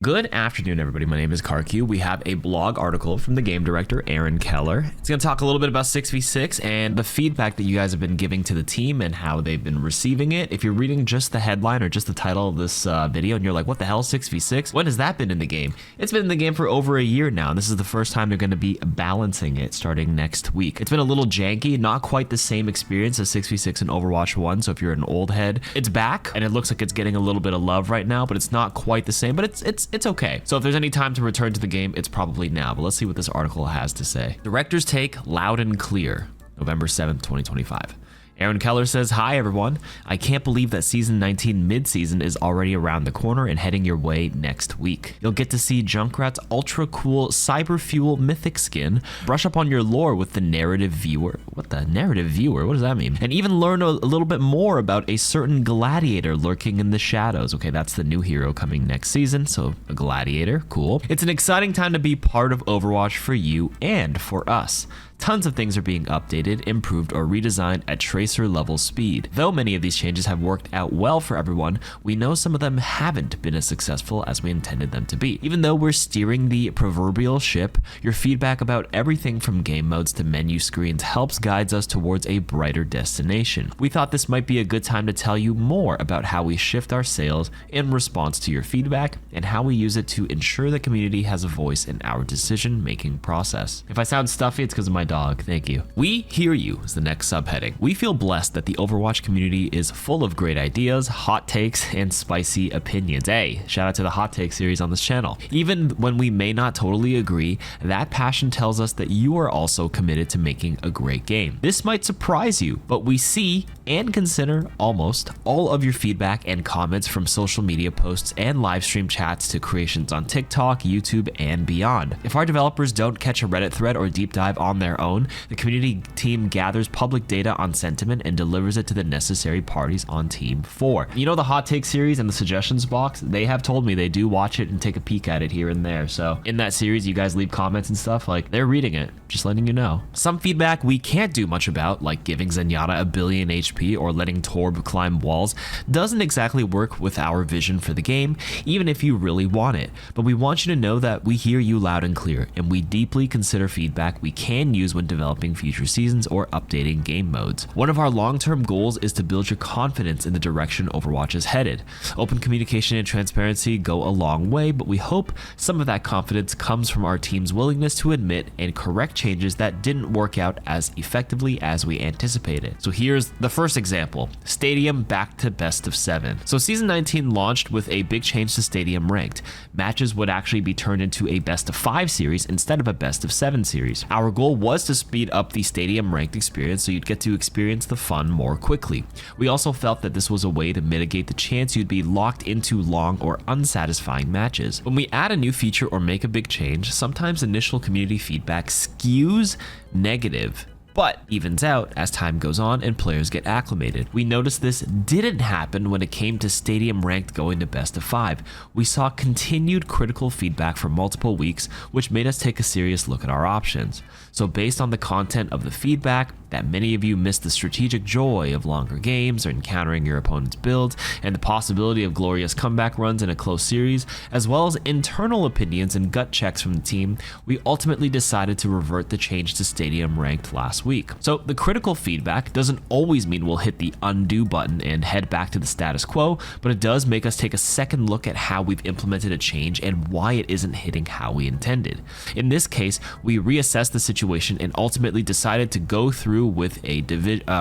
Good afternoon, everybody. My name is KarQ. We have a blog article from the game director, Aaron Keller. It's going to talk a little bit about 6v6 and the feedback that you guys have been giving to the team and how they've been receiving it. If you're reading just the headline or just the title of this video and you're like, what the hell, 6v6? When has that been in the game? It's been in the game for over a year now. And this is the first time they're going to be balancing it starting next week. It's been a little janky, not quite the same experience as 6v6 and Overwatch 1. So if you're an old head, it's back and it looks like it's getting a little bit of love right now, but it's not quite the same, but it's okay. So if there's any time to return to the game, it's probably now. But let's see what this article has to say. Director's take, loud and clear, November 7th, 2025. Aaron Keller says, "Hi everyone. I can't believe that Season 19 mid-season is already around the corner and heading your way next week. You'll get to see Junkrat's ultra cool Cyberfuel mythic skin, brush up on your lore with the narrative viewer." What the narrative viewer? What does that mean? And even learn a little bit more about a certain gladiator lurking in the shadows. Okay, that's the new hero coming next season, so a gladiator, cool. It's an exciting time to be part of Overwatch for you and for us. Tons of things are being updated, improved, or redesigned at tracer level speed. Though many of these changes have worked out well for everyone, we know some of them haven't been as successful as we intended them to be. Even though we're steering the proverbial ship, your feedback about everything from game modes to menu screens helps guides us towards a brighter destination. We thought this might be a good time to tell you more about how we shift our sails in response to your feedback and how we use it to ensure the community has a voice in our decision-making process. If I sound stuffy, it's because of my dog. Thank you. We hear you is the next subheading. We feel blessed that the Overwatch community is full of great ideas, hot takes, and spicy opinions. Hey, shout out to the hot take series on this channel. Even when we may not totally agree, that passion tells us that you are also committed to making a great game. This might surprise you, but we see and consider almost all of your feedback and comments from social media posts and live stream chats to creations on TikTok, YouTube, and beyond. If our developers don't catch a Reddit thread or deep dive on their own, the community team gathers public data on sentiment and delivers it to the necessary parties on Team 4. You know the hot take series and the suggestions box? They have told me they do watch it and take a peek at it here and there. So in that series, you guys leave comments and stuff, like they're reading it, just letting you know. Some feedback we can't do much about, like giving Zenyatta a billion HP or letting Torb climb walls, doesn't exactly work with our vision for the game, even if you really want it. But we want you to know that we hear you loud and clear, and we deeply consider feedback we can use when developing future seasons or updating game modes. One of our long-term goals is to build your confidence in the direction Overwatch is headed. Open communication and transparency go a long way, but we hope some of that confidence comes from our team's willingness to admit and correct changes that didn't work out as effectively as we anticipated. So here's the first example: Stadium back to best of 7. So Season 19 launched with a big change to Stadium ranked. Matches would actually be turned into a best of 5 series instead of a best of 7 series. Our goal was to speed up the Stadium ranked experience so you'd get to experience the fun more quickly. We also felt that this was a way to mitigate the chance you'd be locked into long or unsatisfying matches. When we add a new feature or make a big change, sometimes initial community feedback skews negative, but evens out as time goes on and players get acclimated. We noticed this didn't happen when it came to Stadium ranked going to best of 5. We saw continued critical feedback for multiple weeks, which made us take a serious look at our options. So based on the content of the feedback, that many of you missed the strategic joy of longer games or encountering your opponent's builds, and the possibility of glorious comeback runs in a close series, as well as internal opinions and gut checks from the team, we ultimately decided to revert the change to Stadium ranked last week. So the critical feedback doesn't always mean we'll hit the undo button and head back to the status quo, but it does make us take a second look at how we've implemented a change and why it isn't hitting how we intended. In this case, we reassessed the situation and ultimately decided to go through with a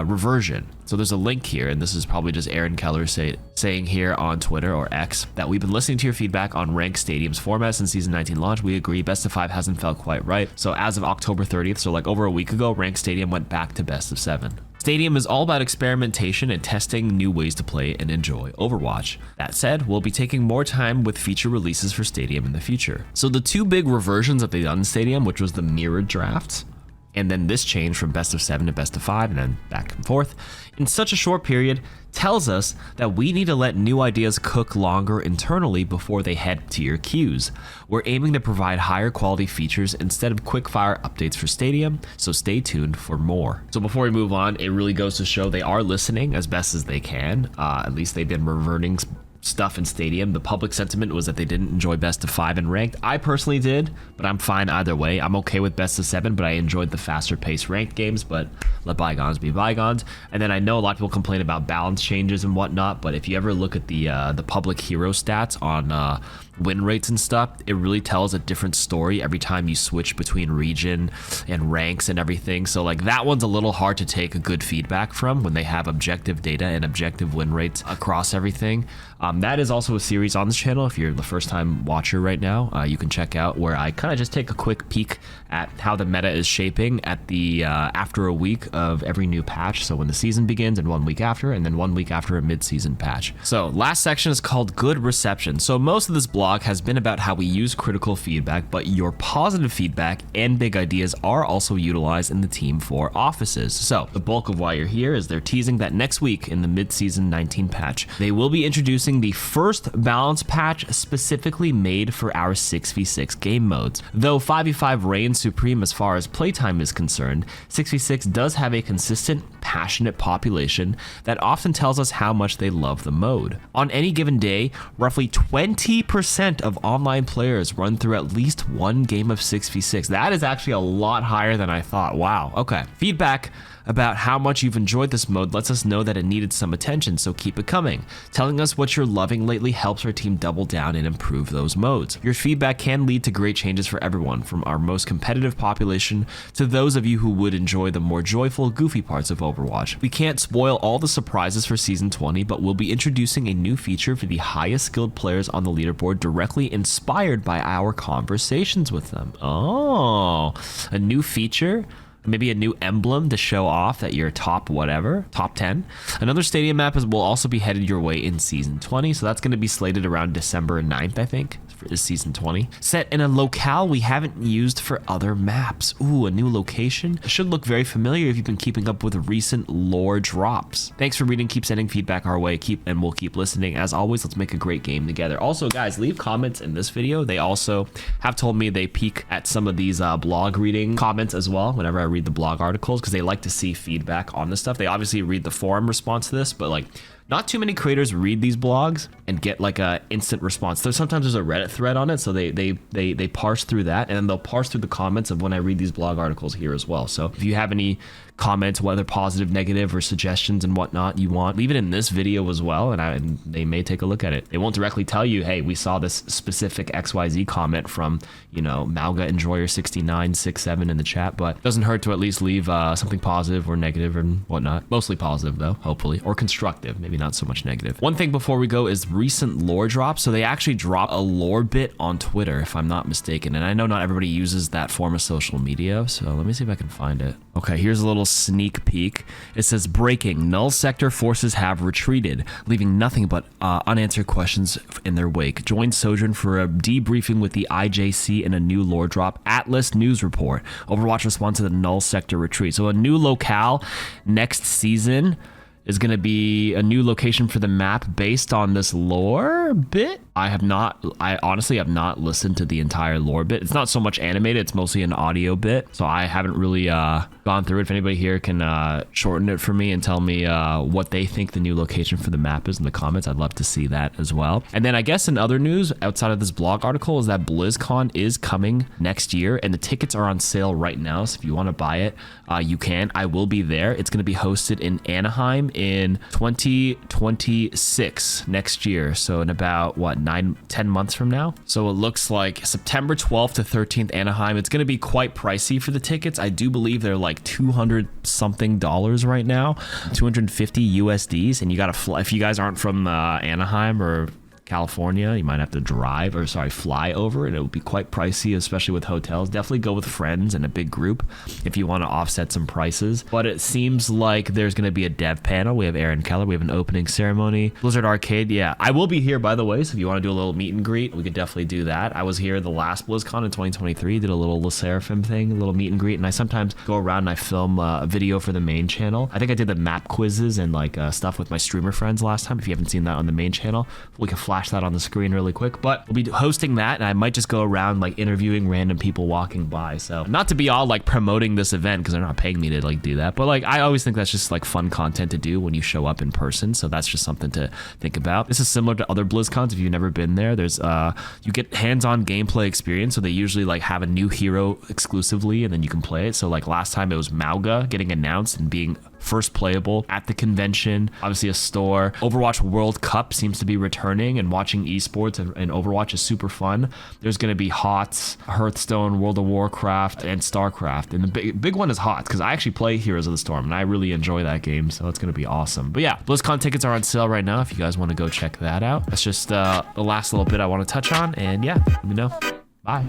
reversion. So there's a link here, and this is probably just Aaron Keller saying here on Twitter or X that we've been listening to your feedback on ranked Stadium's format since Season 19 launch. We agree best of 5 hasn't felt quite right. So as of October 30th, so like over a week ago, ranked Stadium went back to best of 7. Stadium is all about experimentation and testing new ways to play and enjoy Overwatch. That said, we'll be taking more time with feature releases for Stadium in the future. So the two big reversions that they've done in Stadium, which was the mirrored drafts, and then this change from best of 7 to best of 5 and then back and forth in such a short period tells us that we need to let new ideas cook longer internally before they head to your queues. We're aiming to provide higher quality features instead of quick fire updates for Stadium, so stay tuned for more. So before we move on, it really goes to show they are listening as best as they can. At least they've been reverting stuff in Stadium. The public sentiment was that they didn't enjoy best of 5 in ranked. I personally did, but I'm fine either way. I'm okay with best of 7, but I enjoyed the faster paced ranked games, but let bygones be bygones. And then I know a lot of people complain about balance changes and whatnot, but if you ever look at the public hero stats on win rates and stuff, it really tells a different story every time you switch between region and ranks and everything. So like that one's a little hard to take a good feedback from when they have objective data and objective win rates across everything. That is also a series on this channel. If you're the first time watcher right now, you can check out where I kind of just take a quick peek at how the meta is shaping at the after a week of every new patch. So when the season begins and 1 week after, and then 1 week after a mid-season patch. So last section is called good reception. So most of this blog has been about how we use critical feedback, but your positive feedback and big ideas are also utilized in the Team 4 offices. So the bulk of why you're here is they're teasing that next week in the mid-season 19 patch, they will be introducing the first balance patch specifically made for our 6v6 game modes. Though 5v5 reigns supreme as far as playtime is concerned, 6v6 does have a consistent, passionate population that often tells us how much they love the mode. On any given day, roughly 20% of online players run through at least one game of 6v6. That is actually a lot higher than I thought. Wow. Okay. Feedback about how much you've enjoyed this mode lets us know that it needed some attention, so keep it coming. Telling us what you're loving lately helps our team double down and improve those modes. Your feedback can lead to great changes for everyone, from our most competitive population to those of you who would enjoy the more joyful, goofy parts of Overwatch. We can't spoil all the surprises for Season 20, but we'll be introducing a new feature for the highest skilled players on the leaderboard directly inspired by our conversations with them. Oh, a new feature? Maybe a new emblem to show off that you're top whatever, top 10. Another stadium map will also be headed your way in Season 20, so that's going to be slated around December 9th, I think, for Season 20. Set in a locale we haven't used for other maps. Ooh, a new location? It should look very familiar if you've been keeping up with recent lore drops. Thanks for reading, keep sending feedback our way, and we'll keep listening. As always, let's make a great game together. Also, guys, leave comments in this video. They also have told me they peek at some of these blog reading comments as well whenever I read the blog articles, because they like to see feedback on this stuff. They obviously read the forum response to this, but like not too many creators read these blogs and get like a instant response. Sometimes there's a Reddit thread on it, so they parse through that, and then they'll parse through the comments of when I read these blog articles here as well. So if you have any comments, whether positive, negative, or suggestions and whatnot you want, leave it in this video as well, and they may take a look at it. They won't directly tell you, hey, we saw this specific XYZ comment from, you know, Malga Enjoyer 6967 in the chat, but it doesn't hurt to at least leave something positive or negative and whatnot. Mostly positive though, hopefully, or constructive, maybe not so much negative. One thing before we go is recent lore drops. So they actually drop a lore bit on Twitter, if I'm not mistaken, and I know not everybody uses that form of social media, so let me see if I can find it. Okay, here's a little sneak peek. It says, breaking, null sector forces have retreated, leaving nothing but unanswered questions in their wake. Join Sojourn for a debriefing with the IJC in a new lore drop. Atlas news report. Overwatch responds to the null sector retreat. So a new locale next season is going to be a new location for the map based on this lore bit. I honestly have not listened to the entire lore bit. It's not so much animated, it's mostly an audio bit, so I haven't really gone through it. If anybody here can shorten it for me and tell me what they think the new location for the map is in the comments, I'd love to see that as well. And then I guess in other news outside of this blog article is that BlizzCon is coming next year, and the tickets are on sale right now, so if you want to buy it, you can. I will be there. It's going to be hosted in Anaheim in 2026 next year, so in about what, 9-10 months from now. So it looks like September 12th to 13th, Anaheim. It's going to be quite pricey for the tickets. I do believe they're like $200 something right now, 250 USDs, and you gotta fly. If you guys aren't from Anaheim or California, you might have to fly over, and it will be quite pricey, especially with hotels. Definitely go with friends and a big group if you want to offset some prices. But it seems like there's going to be a dev panel. We have Aaron Keller. We have an opening ceremony. Blizzard Arcade. Yeah, I will be here, by the way, so if you want to do a little meet and greet, we could definitely do that. I was here the last BlizzCon in 2023, did a little Le Seraphim thing, a little meet and greet, and I sometimes go around and I film a video for the main channel. I think I did the map quizzes and like stuff with my streamer friends last time. If you haven't seen that on the main channel, we can fly flash that on the screen really quick, but we'll be hosting that, and I might just go around like interviewing random people walking by. So not to be all like promoting this event because they're not paying me to like do that, but like I always think that's just like fun content to do when you show up in person. So that's just something to think about. This is similar to other BlizzCons. If you've never been there, there's you get hands-on gameplay experience. So they usually like have a new hero exclusively, and then you can play it. So like last time it was Mauga getting announced and being first playable at the convention. Obviously a store. Overwatch World Cup seems to be returning, and watching esports and Overwatch is super fun. There's going to be HOTS, Hearthstone, World of Warcraft, and StarCraft. And the big one is HOTS because I actually play Heroes of the Storm and I really enjoy that game, so it's going to be awesome. But yeah, BlizzCon tickets are on sale right now if you guys want to go check that out. That's just the last little bit I want to touch on, and yeah, let me know. Bye.